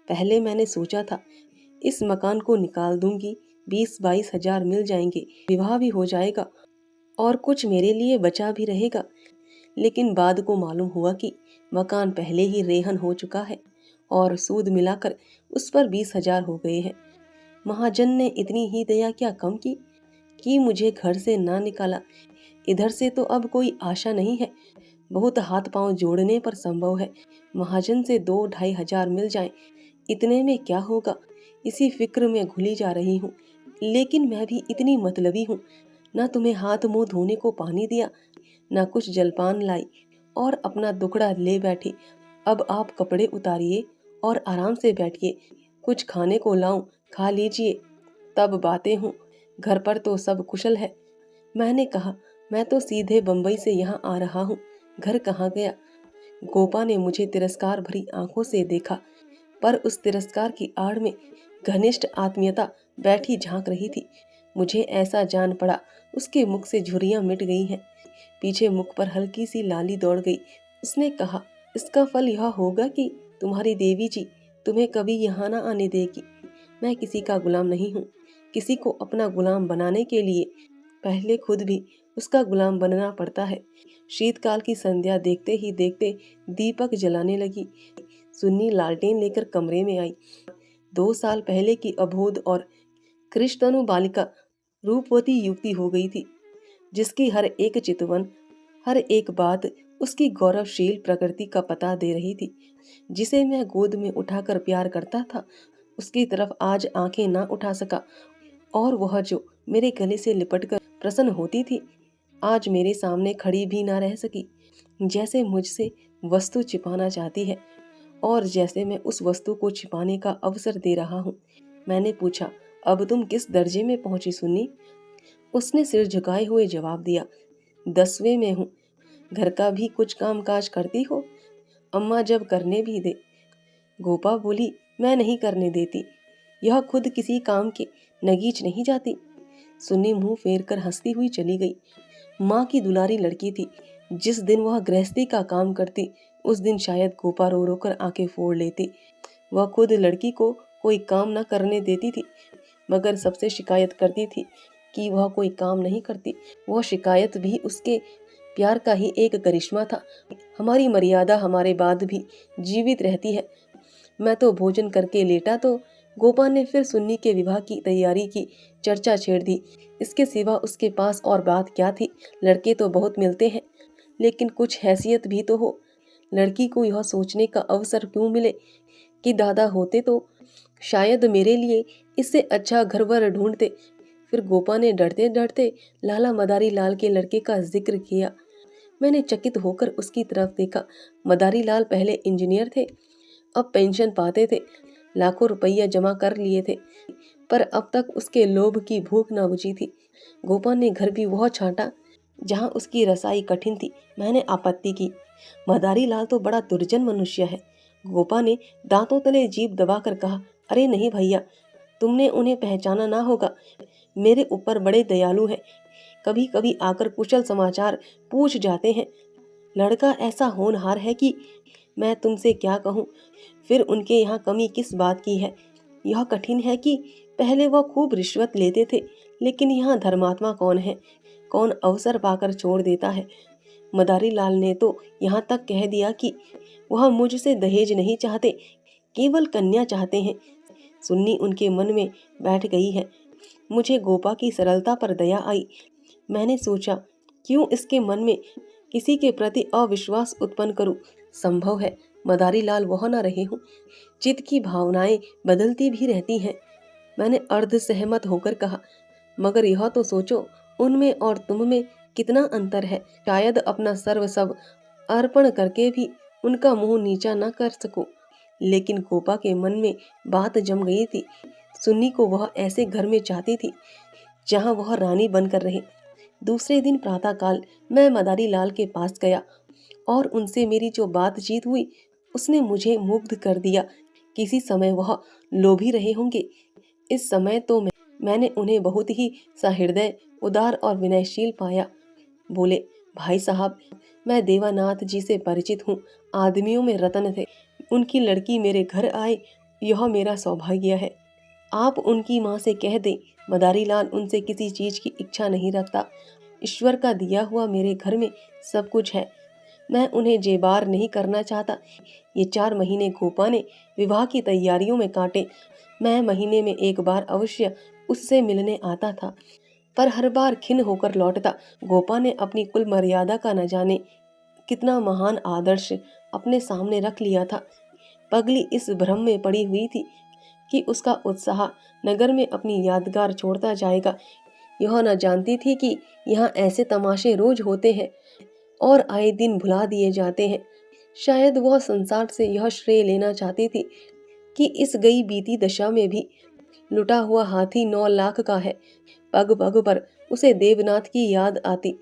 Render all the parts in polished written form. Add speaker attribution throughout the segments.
Speaker 1: पहले मैंने सोचा था इस मकान को निकाल दूंगी, 20-22 हजार मिल जाएंगे, विवाह भी हो जाएगा और कुछ मेरे लिए बचा भी रहेगा। लेकिन बाद को मालूम हुआ कि मकान पहले ही रेहन हो चुका है और सूद मिलाकर उस पर 20 हजार हो गए हैं। महाजन ने इतनी ही दया क्या कम की कि मुझे घर से ना निकाला। इधर से तो अब कोई आशा नहीं है, बहुत हाथ पांव जोड़ने पर संभव है महाजन से 2-2.5 हजार मिल जाएं। इतने में क्या होगा, इसी फिक्र में घुली जा रही हूँ। लेकिन मैं भी इतनी मतलबी हूँ, ना तुम्हें हाथ मुंह धोने को पानी दिया, ना कुछ जलपान लाई और अपना दुखड़ा ले बैठी। अब आप कपड़े उतारिए और आराम से बैठिए, कुछ खाने को लाऊं, खा लीजिए, तब बातें हों। घर पर तो सब कुशल है। मैंने कहा, मैं तो सीधे बंबई से यहाँ आ रहा हूँ, घर कहाँ गया। गोपा ने मुझे तिरस्कार भरी आंखों से देखा, पर उस तिरस्कार की आड़ में घनिष्ठ आत्मीयता बैठी झांक रही थी। मुझे ऐसा जान पड़ा उसके मुख से झुर्रियां मिट गई हैं, पीछे मुख पर हल्की सी लाली दौड़ गई। उसने कहा, इसका फल यह होगा कि तुम्हारी देवी जी तुम्हें कभी यहाँ ना आने देगी। मैं किसी का गुलाम नहीं हूँ। किसी को अपना गुलाम बनाने के लिए पहले खुद भी उसका गुलाम बनना पड़ता है। शीतकाल की संध्या देखते ही देखते दीपक जलाने लगी। सुन्नी लालटेन लेकर कमरे में आई। 2 साल पहले की अबोध और कृष्णतनु बालिका रूपवती युवती हो गई थी, जिसकी हर एक चितवन, हर एक बात उसकी गौरवशील प्रकृति का पता दे रही थी। जिसे मैं गोद में उठाकर प्यार करता था, उसकी तरफ आज आंखें ना उठा सका, और वह जो मेरे गले से लिपटकर प्रसन्न होती थी, आज मेरे सामने खड़ी भी ना रह सकी। जैसे मुझसे वस्तु छिपाना चाहती है और जैसे मैं उस वस्तु को छिपाने का अवसर दे रहा हूँ। मैंने पूछा, अब तुम किस दर्जे में पहुंची सुन्नी? उसने सिर झुकाए हुए जवाब दिया, 10वें में हूँ। घर का भी कुछ काम काज करती हो? अम्मा जब करने भी दे। गोपा बोली, मैं नहीं करने देती, यह खुद किसी काम के नगीच नहीं जाती। सुन्नी मुंह फेर कर हंसती हुई चली गई। माँ की दुलारी लड़की थी। जिस दिन वह गृहस्थी का काम करती, उस दिन शायद गोपा रो रो कर आंखें फोड़ लेती। वह खुद लड़की को कोई काम न करने देती थी, मगर सबसे शिकायत करती थी कि वह कोई काम नहीं करती। वह शिकायत भी उसके प्यार का ही एक करिश्मा था। हमारी मर्यादा हमारे बाद भी जीवित रहती है। मैं तो भोजन करके लेटा तो गोपा ने फिर सुन्नी के विवाह की तैयारी की चर्चा छेड़ दी। इसके सिवा उसके पास और बात क्या थी? लड़के तो बहुत मिलते हैं, लेकिन कुछ हैसियत भी तो हो। लड़की को यह सोचने का अवसर क्यों मिले कि दादा होते तो शायद मेरे लिए इससे अच्छा घरवर ढूंढते। फिर गोपा ने डरते डरते लाला मदारी लाल के लड़के का जिक्र किया। मैंने चकित होकर उसकी तरफ देखा। मदारी लाल पहले इंजीनियर थे, अब पेंशन पाते थे, लाखों रुपया जमा कर लिए थे, पर अब तक उसके लोभ की भूख न बुझी थी। गोपा ने घर भी वह छांटा जहां उसकी रसाई कठिन थी। मैंने आपत्ति की, मदारी लाल तो बड़ा दुर्जन मनुष्य है। गोपा ने दांतों तले जीभ दबाकर कहा, अरे नहीं भैया, तुमने उन्हें पहचाना ना होगा। मेरे ऊपर बड़े दयालु हैं, कभी कभी आकर कुशल समाचार पूछ जाते हैं। लड़का ऐसा होनहार है कि मैं तुमसे क्या कहूँ। फिर उनके यहाँ कमी किस बात की है? यह कठिन है कि पहले वह खूब रिश्वत लेते थे, लेकिन यहाँ धर्मात्मा कौन है? कौन अवसर पाकर छोड़ देता है? मदारी लाल ने तो यहाँ तक कह दिया कि वह मुझसे दहेज नहीं चाहते, केवल कन्या चाहते हैं। सुन्नी उनके मन में बैठ गई है। मुझे गोपा की सरलता पर दया आई। मैंने सोचा, क्यों इसके मन में किसी के प्रति अविश्वास उत्पन्न करूं? संभव है मदारी लाल वह न रहे हों। चित्त की भावनाएं बदलती भी रहती हैं। मैंने अर्ध सहमत होकर कहा, मगर यह तो सोचो, उनमें और तुम में कितना अंतर है। शायद अपना सर्व सब अर्पण करके भी उनका मुंह नीचा न कर सकूं। लेकिन गोपा के मन में बात जम गई थी। सुन्नी को वह ऐसे घर में चाहती थी जहां वह रानी बनकर रहे। दूसरे दिन प्रातःकाल मैं मदारी लाल के पास गया और उनसे मेरी जो बातचीत हुई उसने मुझे मुग्ध कर दिया। किसी समय वह लोभी रहे होंगे। इस समय तो मैंने उन्हें बहुत ही सहृदय, उदार और विनयशील पाया। बोले, भाई साहब, मैं देवानाथ जी से परिचित हूँ। आदमियों में रतन थे। उनकी लड़की मेरे घर आए यह मेरा सौभाग्य है। आप उनकी माँ से कह दें, मदारीलाल उनसे किसी चीज की इच्छा नहीं रखता। ईश्वर का दिया हुआ मेरे घर में सब कुछ है। मैं उन्हें जेबार नहीं करना चाहता। ये 4 महीने गोपा ने विवाह की तैयारियों में काटे। मैं महीने में एक बार अवश्य उससे मिलने आता था, पर हर बार खिन्न होकर लौटता। गोपा ने अपनी कुल मर्यादा का न जाने कितना महान आदर्श अपने सामने रख लिया था। पगली इस भ्रम में पड़ी हुई थी कि उसका उत्साह नगर में अपनी यादगार छोड़ता जाएगा। यह न जानती थी कि यहाँ ऐसे तमाशे रोज होते हैं और आए दिन भुला दिए जाते हैं। शायद वह संसार से यह श्रेय लेना चाहती थी कि इस गई बीती दशा में भी लुटा हुआ हाथी 9 लाख का है। पग पग पर उसे देवनाथ की याद आती।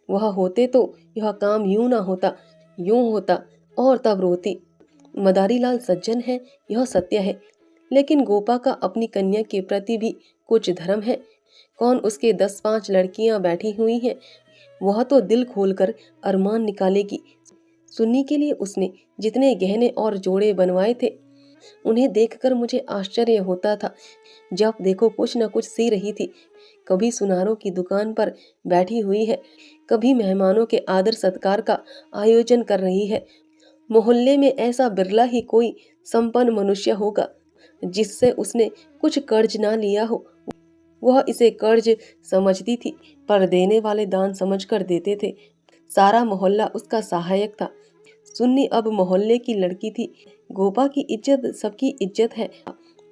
Speaker 1: वह होते तो यह काम यूं ना होता, यूं होता, और तब रोती। मदारीलाल सज्जन है, यह सत्य है, लेकिन गोपा का अपनी कन्या के प्रति भी कुछ धर्म है। कौन उसके 10-5 लड़कियां बैठी हुई हैं, वह तो दिल खोलकर अरमान निकालेगी। सुन्नी के लिए उसने जितने गहने और जोड़े बनवाए थे, उन्हें देखकर मुझे आश्चर्य होता था। जब देखो कुछ न कुछ सी रही थी। कभी सुनारों की दुकान पर बैठी हुई है, कभी मेहमानों के आदर सत्कार का आयोजन कर रही है। मोहल्ले में ऐसा बिरला ही कोई संपन्न मनुष्य होगा जिससे उसने कुछ कर्ज ना लिया हो। वह इसे कर्ज समझती थी, पर देने वाले दान समझकर देते थे। सारा मोहल्ला उसका सहायक था। सुन्नी अब मोहल्ले की लड़की थी। गोपा की इज्जत सबकी इज्जत है,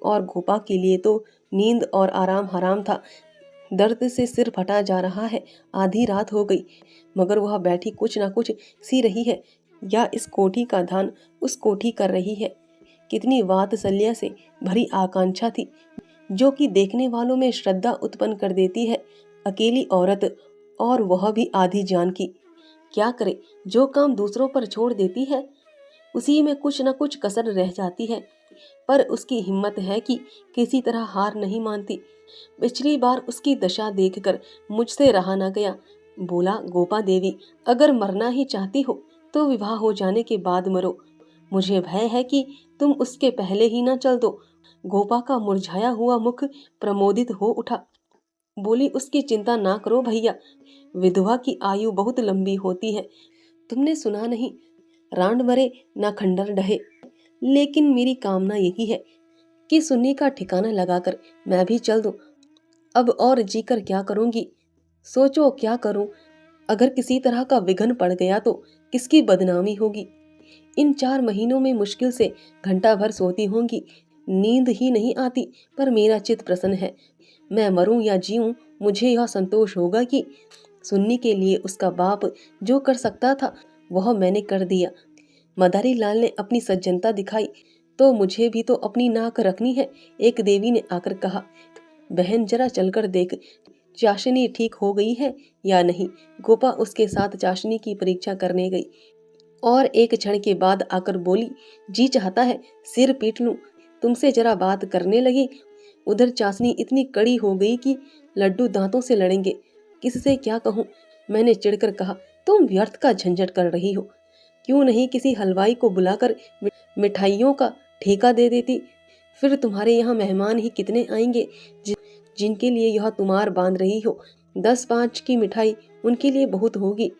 Speaker 1: और गोपा के लिए तो नींद और आराम हराम था। दर्द से सिर फटा जा रहा है। आधी रात हो गई, मगर वह बैठी कुछ ना कुछ सी रही है, या इस कोठी का ध्यान उस कोठी कर रही है। कितनी वात्सल्य से भरी आकांक्षा थी, जो कि देखने वालों में श्रद्धा उत्पन्न कर देती है। अकेली औरत, और वह भी आधी जान की। क्या करे, जो काम दूसरों पर छोड़ देती है उसी में कुछ न कुछ कसर रह जाती है, पर उसकी हिम्मत है कि किसी तरह हार नहीं मानती। पिछली बार उसकी दशा देखकर मुझसे रहा न गया। बोला, गोपा देवी, अगर मरना ही चाहती हो तो विवाह हो जाने के बाद मरो। मुझे भय है कि तुम उसके पहले ही न चल दो। गोपा का मुरझाया हुआ मुख प्रमोदित हो उठा। बोली, उसकी चिंता ना करो भैया, विधवा की आयु बहुत लंबी होती है। तुमने सुना नहीं, रांड मरे ना खंडर ढहे। लेकिन मेरी कामना यही है कि सुन्नी का ठिकाना लगाकर मैं भी चल दूं। अब और जीकर क्या करूंगी? सोचो क्या करूं? अगर किसी तरह का विघ्न पड़ गया तो किसकी बदनामी होगी? इन 4 महीनों में मुश्किल से घंटा भर सोती होंगी। नींद ही नहीं आती, पर मेरा चित्त प्रसन्न है। मैं मरूं या जीऊं, मुझे यह संतोष होगा कि सुन्नी के लिए उसका बाप जो कर सकता था वह मैंने कर दिया। मदारीलाल ने अपनी सज्जनता दिखाई, तो मुझे भी तो अपनी नाक रखनी है। एक देवी ने आकर कहा, बहन जरा चलकर देख, चाशनी ठीक हो गई है या नहीं। गोपा उसके साथ चाशनी की परीक्षा करने गई और एक क्षण के बाद आकर बोली, जी चाहता है सिर पीट लूं। तुमसे जरा बात करने लगी, उधर चाशनी इतनी कड़ी हो गई कि लड्डू दांतों से लड़ेंगे। किससे क्या कहूं? मैंने चिढ़कर कहा, तुम व्यर्थ का झंझट कर रही हो। क्यों नहीं किसी हलवाई को बुलाकर मिठाइयों का ठेका दे देती? फिर तुम्हारे यहाँ मेहमान ही कितने आएंगे जिनके लिए यह तुम्हार बांध रही हो। 10-5 की मिठाई उनके लिए बहुत होगी।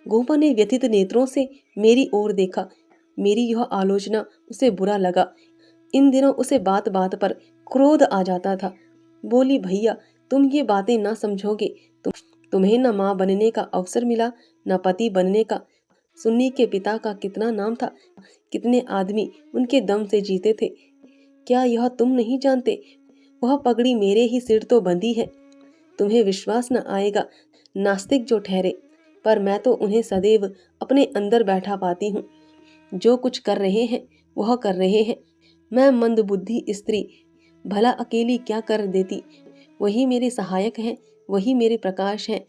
Speaker 1: गोपा ने व्यथित नेत्रों से मेरी ओर देखा। मेरी यह आलोचना उसे बुरा लगा। इन दिनों उसे बात बात पर क्रोध आ जाता था। बोली, भैया तुम ये बातें ना समझोगे। तुम्हें न माँ बनने का अवसर मिला, न पति बनने का। सुन्नी के पिता का कितना नाम था, कितने आदमी उनके दम से जीते थे। क्या यह तुम नहीं जानते? वह पगड़ी मेरे ही सिर तो बंधी है। तुम्हें विश्वास न आएगा, नास्तिक जो ठहरे, पर मैं तो उन्हें सदैव अपने अंदर बैठा पाती हूँ। जो कुछ कर रहे हैं वह कर रहे हैं। मैं मंदबुद्धि स्त्री भला अकेली क्या कर देती? वही मेरे सहायक हैं, वही मेरे प्रकाश हैं।